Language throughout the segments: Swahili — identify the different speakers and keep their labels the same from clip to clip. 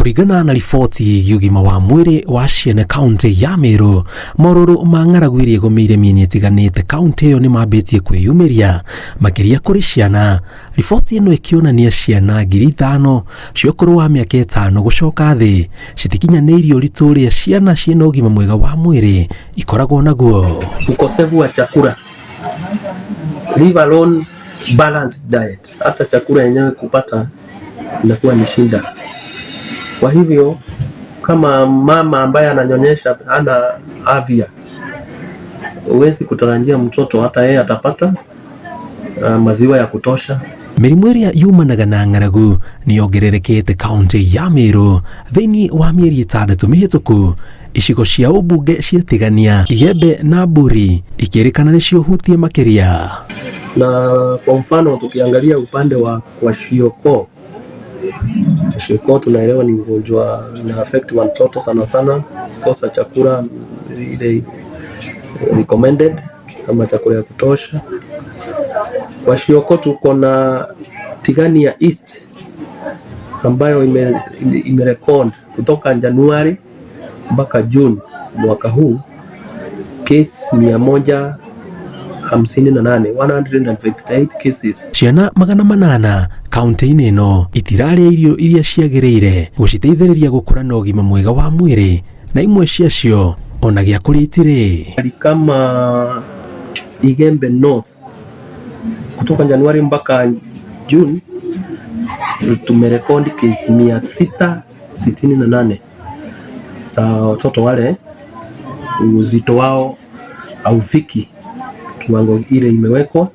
Speaker 1: Kũringana na riboti ya ũgima wa mwĩrĩ wa Ciana kaunti ya Meru, morũrũ ma ng'aragu iria igũmĩire mĩena ĩtiganĩte kaunti ĩyo nĩ mambĩtie kwĩyumĩria makĩria kũrĩ ciana. Riboti ĩno ĩkĩonania ciana 5,000 cia ũkũrũ wa mĩaka 5 gũcoka thĩ citikinyanĩirie ũritũ ũrĩa ciana ciĩna ũgima mwega wa mwĩrĩ ikoragwo naguo.
Speaker 2: Ukosefu wa chakula, leave alone balanced diet, hata chakula yenyewe kupata inakuwa ni shida. Kwa hivyo kama mama ambaye ananyonyesha ana afya, huwezi kutarajia mtoto hata yeye atapata maziwa ya kutosha.
Speaker 1: Mĩrimũ ĩrĩa yumanaga na ng'aragu nĩ yongererekete kaunti ya Meru thĩinĩ wa mĩeri 6 mĩhĩtũku. Icigo cia ũmbunge ciatigania Igembe na Mburi ikĩrĩkana nĩcio hutie makĩria.
Speaker 2: Na kwa mfano tukiangalia upande wa kwa Shioko tunaelewa ni ugonjwa ina affect watoto sana sana, kosa chakula ile recommended ama chakula ya kutosha. Kwa Shioko tuko na Tigania East ambayo imerekod kutoka Januari mpaka June mwaka huu case 158 cases.
Speaker 1: Ciana 800 kaunti-inĩ ĩno itirarĩa irio iria ciagĩrĩire gũciteithĩrĩria gũkũra na ũgima mwega wa mwĩrĩ, na imwe ciacio ona gĩa kũrĩa itirĩ.
Speaker 2: Kama Igembe North kutoka Januari mpaka June tumerekodi kesi 668 za watoto wale uzito wao haufiki kiwango ile imewekwa.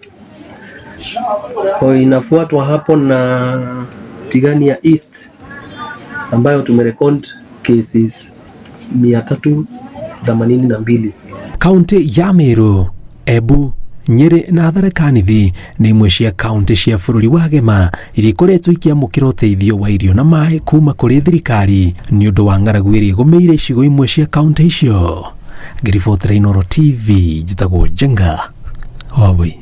Speaker 2: Kwa inafuatwa hapo na Tigania East ambayo tumerekodi cases 382.
Speaker 1: Kaunti ya Meru, Embu, Nyeri na Tharaka Nithi nĩ imwe cia kaunti cia bũrũri wa Gema iria ikoretwo ikiamũkĩra ũteithio wa irio na maĩ kuma kũrĩ thirikari nĩ ũndũ wa ng'aragu ĩrĩa ĩgũmĩire icigo imwe cia kaunti icio. Ngĩribotera Inooro TV, njĩtagwo Jenga Wabui.